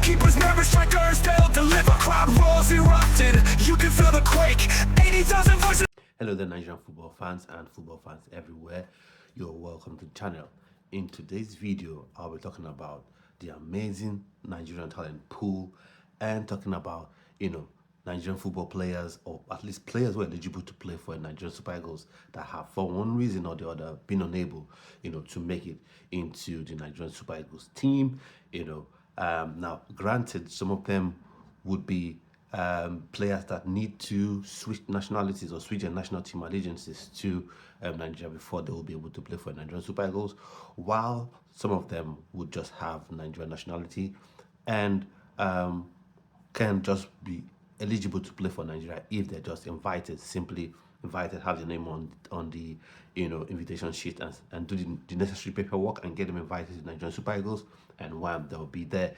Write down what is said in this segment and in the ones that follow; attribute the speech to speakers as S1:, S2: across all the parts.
S1: Keepers nervous, strikers, they'll deliver. Crowd roars erupted, you can feel the quake. 80,000 voices.
S2: Hello there, Nigerian football fans and football fans everywhere. You're welcome to the channel. In today's video, I'll be talking about the amazing Nigerian talent pool and talking about, Nigerian football players, or at least players who are eligible to play for Nigerian Super Eagles that have, for one reason or the other, been unable, to make it into the Nigerian Super Eagles team. Now, granted, some of them would be players that need to switch nationalities or switch their national team allegiances to Nigeria before they will be able to play for Nigerian Super Eagles, while some of them would just have Nigerian nationality and can just be eligible to play for Nigeria if they're just invited, simply invited, have their name on the invitation sheet and do the necessary paperwork and get them invited to Nigerian Super Eagles, and wham, they'll be there.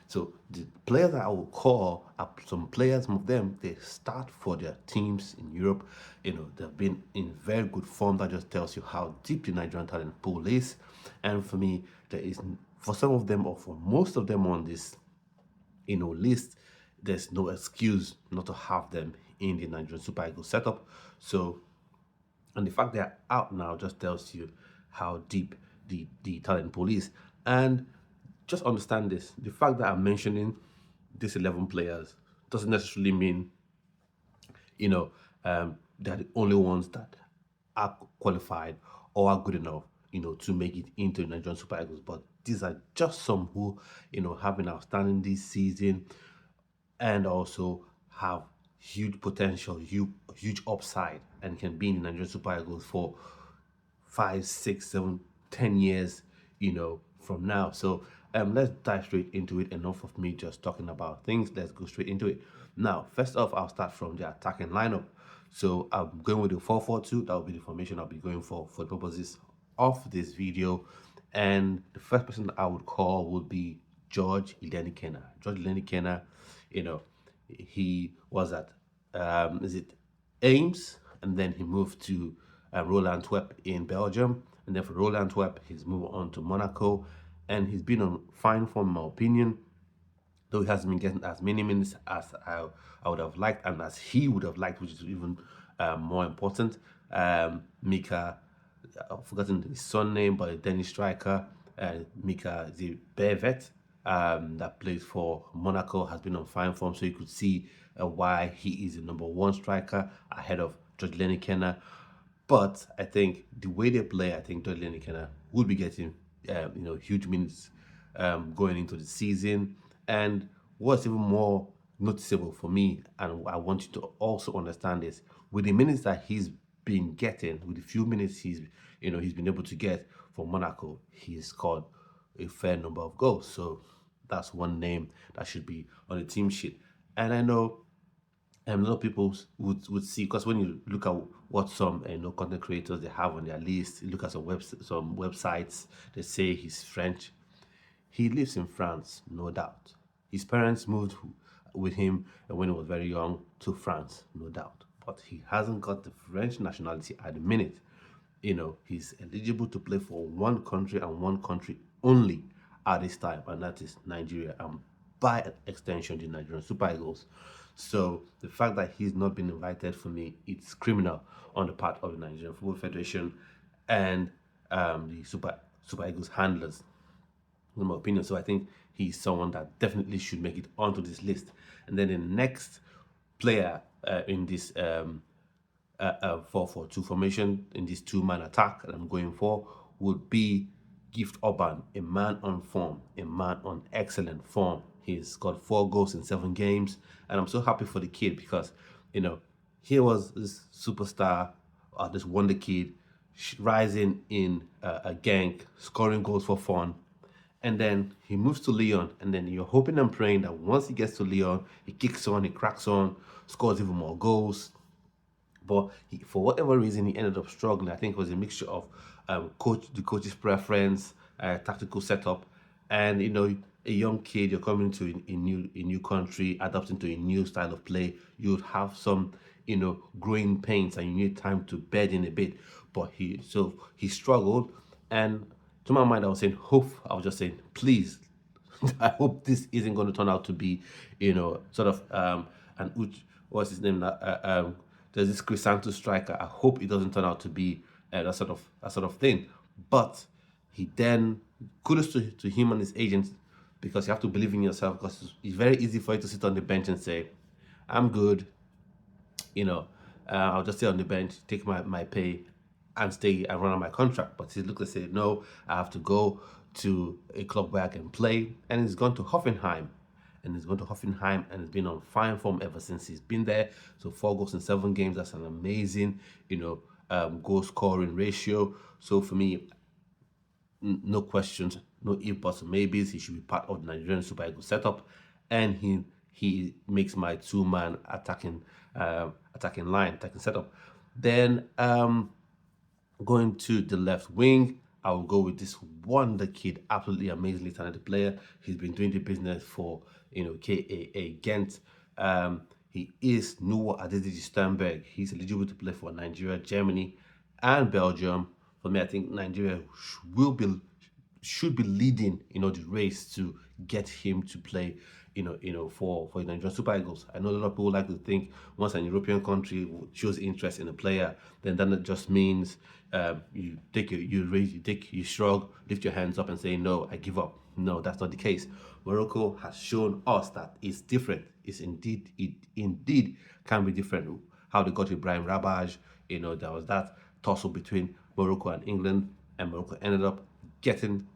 S2: So the players that I will call are some of them, they start for their teams in Europe. They've been in very good form. That just tells you how deep the Nigerian talent pool is. And for me, there is, for some of them or for most of them on this list, there's no excuse not to have them in the Nigerian Super Eagles setup. So, and the fact they're out now just tells you how deep the talent pool is. And just understand this, the fact that I'm mentioning these 11 players doesn't necessarily mean, they're the only ones that are qualified or are good enough, to make it into the Nigerian Super Eagles. But these are just some who, have been outstanding this season and also have huge potential, huge upside, and can be in the Nigerian Super Eagles for 5, 6, 7, 10 years, from now. So let's dive straight into it. Enough of me just talking about things. Let's go straight into it. Now, first off, I'll start from the attacking lineup. So I'm going with the 4-4-2. That will be the formation I'll be going for the purposes of this video. And the first person that I would call would be George Ilenikhena. George Ilenikhena, he was at Ames, and then he moved to Royal Antwerp in Belgium, and then from Royal Antwerp he's moved on to Monaco, and he's been on fine form in my opinion, though he hasn't been getting as many minutes as I would have liked and as he would have liked, which is even more important. Mika, I've forgotten his surname, but a Danish striker, Mika Zibevet, that plays for Monaco, has been on fine form, so you could see why he is the #1 striker ahead of George Ilenikhena. But I think the way they play, I think George Ilenikhena will be getting huge minutes going into the season. And what's even more noticeable for me, and I want you to also understand this, with the minutes that he's been getting, with the few minutes he's been able to get for Monaco, he's scored a fair number of goals. So that's one name that should be on the team sheet. And I know a lot of people would see, because when you look at what some content creators they have on their list, you look at some websites, they say he's French. He lives in France, no doubt. His parents moved with him when he was very young to France, no doubt. But he hasn't got the French nationality at the minute. He's eligible to play for one country and one country only at this time, and that is Nigeria, and by extension the Nigerian Super Eagles. So the fact that he's not been invited, for me, it's criminal on the part of the Nigerian Football Federation and the Super Eagles handlers, in my opinion. So I think he's someone that definitely should make it onto this list. And then the next player in this 4-4-2 formation, in this two-man attack that I'm going for, would be Gift Orban, a man on form, a man on excellent form. He's got 4 goals in 7 games, and I'm so happy for the kid because, here was this superstar, this wonder kid, rising in a gang, scoring goals for fun, and then he moves to Lyon, and then you're hoping and praying that once he gets to Lyon, he kicks on, he cracks on, scores even more goals. But for whatever reason, he ended up struggling. I think it was a mixture of the coach's preference, tactical setup, and a young kid, you're coming to a new country, adapting to a new style of play. You would have some growing pains, and you need time to bed in a bit. But he struggled, and to my mind, I was just saying, please I hope this isn't going to turn out to be, sort of an what's his name? There's this Crisanto striker. I hope it doesn't turn out to be that sort of thing. But he then kudos to him and his agents, because you have to believe in yourself, because it's very easy for you to sit on the bench and say, I'm good, you know, I'll just stay on the bench, take my pay, and stay and run on my contract. But he looked and said, no, I have to go to a club where I can play. And he's gone to Hoffenheim. And he's gone to Hoffenheim and has been on fine form ever since he's been there. So 4 goals in 7 games, that's an amazing, goal scoring ratio. So for me, no questions, no if buts or maybes. He should be part of the Nigerian Super Eagles setup, and he makes my 2-man attacking line, attacking setup. Then going to the left wing, I will go with this wonder kid, absolutely amazingly talented player. He's been doing the business for KAA Ghent. He is Noah Adediji Sternberg. He's eligible to play for Nigeria, Germany, and Belgium. For me, I think Nigeria should be leading, the race to get him to play, for the Nigerian Super Eagles. I know a lot of people like to think once an European country shows interest in a player, then that just means you shrug, lift your hands up, and say, no, I give up. No, that's not the case. Morocco has shown us that it's different. It indeed can be different. How they got Ibrahim Rabaj, there was that tussle between Morocco and England, and Morocco ended up getting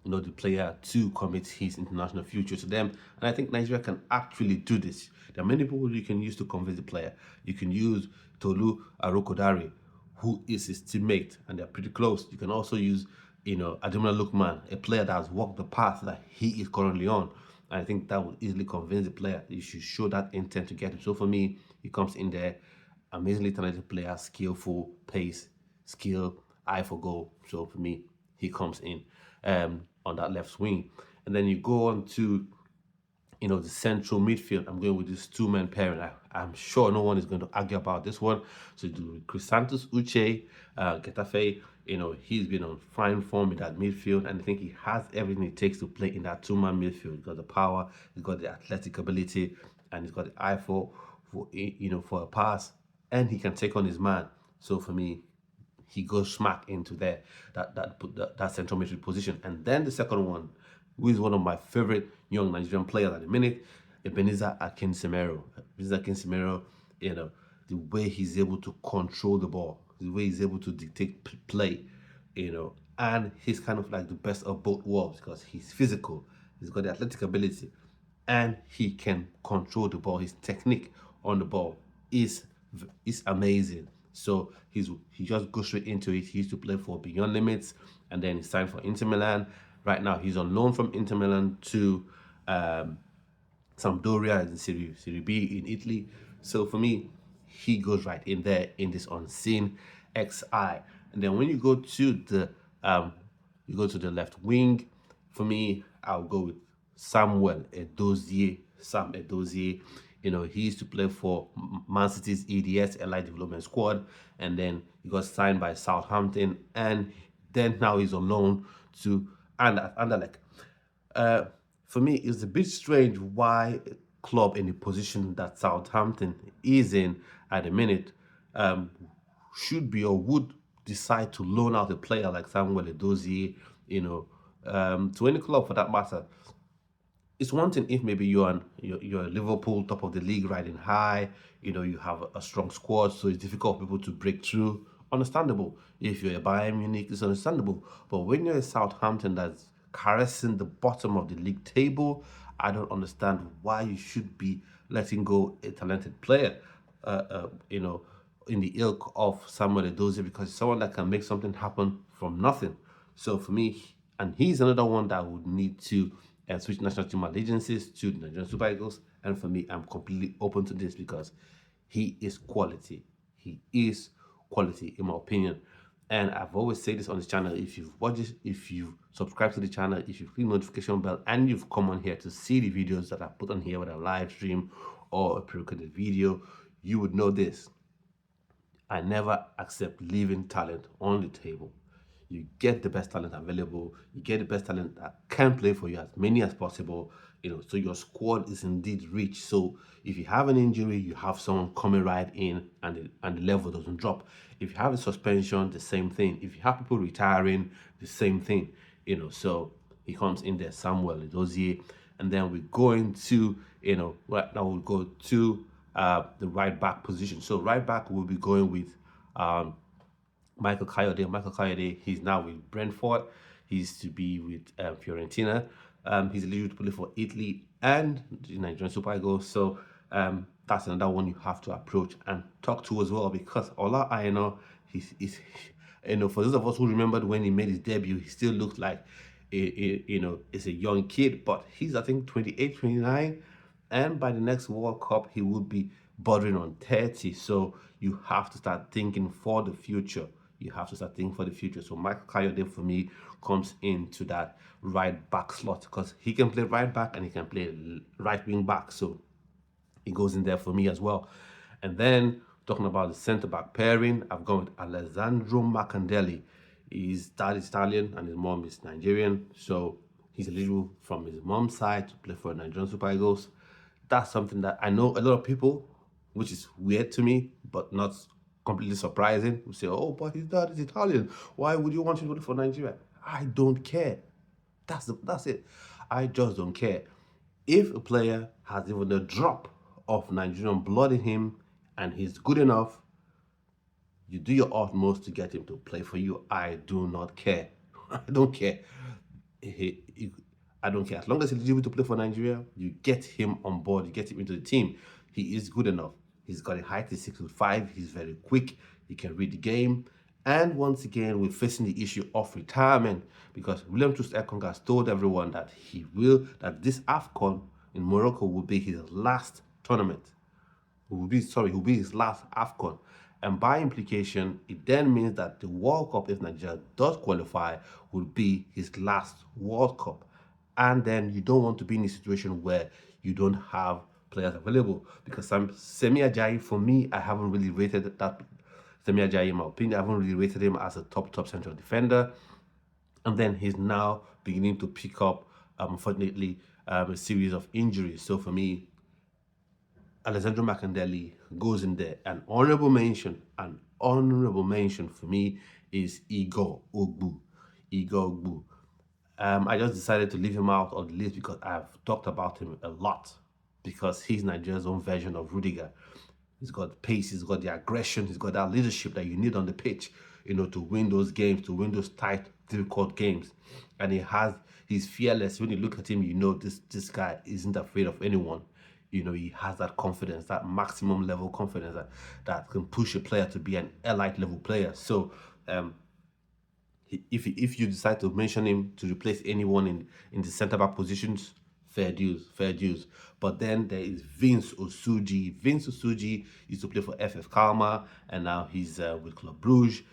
S2: the player to commit his international future to them. And I think Nigeria can actually do this. There are many people you can use to convince the player. You can use Tolu Arokodare, who is his teammate, and they're pretty close. You can also use, Ademola Lookman, a player that has walked the path that he is currently on. And I think that will easily convince the player. You should show that intent to get him. So for me, he comes in there, amazingly talented player, skillful, pace, skill, eye for goal. So for me, he comes in on that left wing. And then you go on to, the central midfield. I'm going with this 2-man pairing. I'm sure no one is going to argue about this one. So you do Chrysanthus Uche, Getafe. He's been on fine form in that midfield, and I think he has everything it takes to play in that 2-man midfield. He's got the power, he's got the athletic ability, and he's got the eye for a pass, and he can take on his man. So for me, he goes smack into that central midfield position. And then the second one, who is one of my favorite young Nigerian players at the minute, Ebenezer Akinsemero. Ebenezer Akinsemero, the way he's able to control the ball, the way he's able to dictate play, and he's kind of like the best of both worlds, because he's physical, he's got the athletic ability, and he can control the ball. His technique on the ball is amazing. So he just goes straight into it. He used to play for Beyond Limits, and then he signed for Inter Milan. Right now, he's on loan from Inter Milan to Sampdoria in Serie B in Italy. So for me, he goes right in there in this unseen XI. And then when you go to the left wing, for me, I'll go with Samuel Edozie. Sam Edozie. He used to play for Man City's EDS, Allied Development Squad, and then he got signed by Southampton, and then now he's on loan to Anderlecht. For me, it's a bit strange why a club in the position that Southampton is in at the minute should be or would decide to loan out a player like Samuel Edozie, to any club for that matter. It's one thing if maybe you're a Liverpool, top of the league, riding high. You have a strong squad, so it's difficult for people to break through. Understandable. If you're a Bayern Munich, it's understandable. But when you're a Southampton that's caressing the bottom of the league table, I don't understand why you should be letting go a talented player. In the ilk of Samuel Edozie, because it's someone that can make something happen from nothing. So for me, and he's another one that would need to switch national team allegiances to the Nigerian Super Eagles. And for me, I'm completely open to this because he is quality. He is quality, in my opinion. And I've always said this on this channel: if you've watched this, if you've subscribed to the channel, if you've clicked the notification bell, and you've come on here to see the videos that I put on here, with a live stream or a pre-recorded video, you would know this. I never accept leaving talent on the table. You get the best talent available. You get the best talent that can play for you, as many as possible. So your squad is indeed rich. So if you have an injury, you have someone coming right in, and the level doesn't drop. If you have a suspension, the same thing. If you have people retiring, the same thing. So he comes in there, Samuel Edozie, and then we go into, right now we'll go to the right back position. So right back, we'll be going with um, Michael Kayode. Michael Kayode, he's now with Brentford. He used to be with Fiorentina. He's eligible to play for Italy and the Nigerian Super Eagles. So that's another one you have to approach and talk to as well, because Ola Aina, he's for those of us who remembered when he made his debut, he still looked like is a young kid, but he's, I think, 28, 29, and by the next World Cup he will be bordering on 30. So you have to start thinking for the future. So Michael Kayode for me comes into that right back slot, because he can play right back and he can play right wing back. So he goes in there for me as well. And then talking about the centre back pairing, I've gone with Alessandro Macandelli. His dad is Italian and his mom is Nigerian, so he's eligible from his mom's side to play for Nigerian Super Eagles. That's something that I know a lot of people, which is weird to me, but not completely surprising, will say, "Oh, but his dad is Italian. Why would you want him to play for Nigeria?" I don't care. That's it. I just don't care. If a player has even a drop of Nigerian blood in him and he's good enough, you do your utmost to get him to play for you. I do not care. I don't care. I don't care. As long as he's eligible to play for Nigeria, you get him on board, you get him into the team. He is good enough. He's got a height, he's 6'5", he's very quick, he can read the game. And once again, we're facing the issue of retirement, because William Troost Ekong has told everyone that that this AFCON in Morocco will be his last tournament. Will be his last AFCON. And by implication, it then means that the World Cup, if Nigeria does qualify, will be his last World Cup. And then you don't want to be in a situation where you don't have players available. Because Semi Ajayi, for me, I haven't really rated that. Semi Ajayi, in my opinion, I haven't really rated him as a top central defender. And then he's now beginning to pick up, unfortunately, a series of injuries. So for me, Alessandro Macandelli goes in there. An honorable mention for me is Igor Ogbu. I just decided to leave him out of the list because I've talked about him a lot, because he's Nigeria's own version of Rudiger. He's got pace, he's got the aggression, he's got that leadership that you need on the pitch, to win those games, to win those tight, difficult games. And he's fearless. When you look at him, this guy isn't afraid of anyone. He has that confidence, that maximum level confidence that can push a player to be an elite level player. So if you decide to mention him to replace anyone in the centre back positions, fair dues. But then there is Vince Osuji. Vince Osuji used to play for FF Kalmar, and now he's with Club Brugge.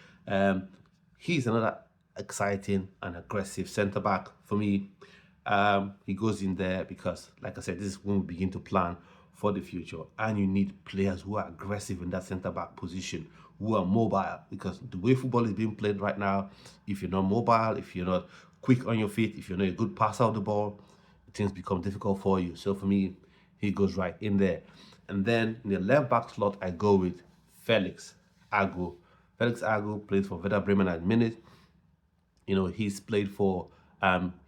S2: He's another exciting and aggressive centre back for me. He goes in there because, like I said, this is when we begin to plan for the future, and you need players who are aggressive in that centre back position, who are mobile, because the way football is being played right now, if you're not mobile, if you're not quick on your feet, if you're not a good passer of the ball, things become difficult for you. So for me, he goes right in there. And then in the left back slot, I go with Felix Agu. Felix Agu plays for Werder Bremen at the minute. He's played for,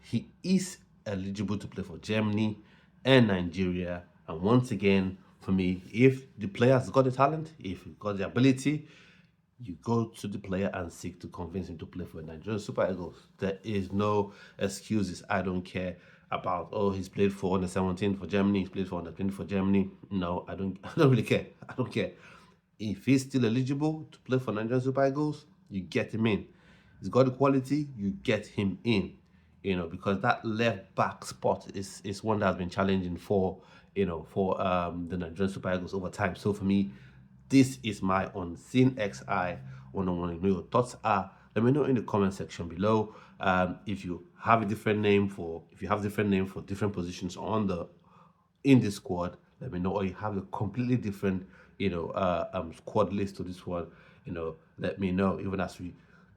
S2: he is eligible to play for Germany and Nigeria. And once again, for me, if the player has got the talent, if he's got the ability, you go to the player and seek to convince him to play for the Nigerian Super Eagles. There is no excuses. I don't care about, he's played for under 17 for Germany, he's played for under 20 for Germany. No, I don't really care. I don't care. If he's still eligible to play for Nigerian Super Eagles, you get him in. He's got the quality, you get him in. Because that left back spot is one that has been challenging for the Nigerian Super Eagles over time. So for me, this is my unseen XI. I want to know your thoughts are. Let me know in the comment section below. If you have a different name for different positions in this squad, let me know. Or you have a completely different squad list to this one, let me know. Even as we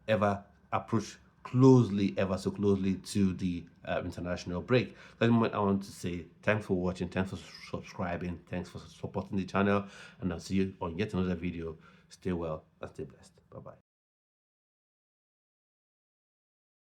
S2: ever approach closely, ever so closely to the international break. That's what I want to say. Thanks for watching, thanks for subscribing, thanks for supporting the channel, and I'll see you on yet another video. Stay well and stay blessed. Bye bye.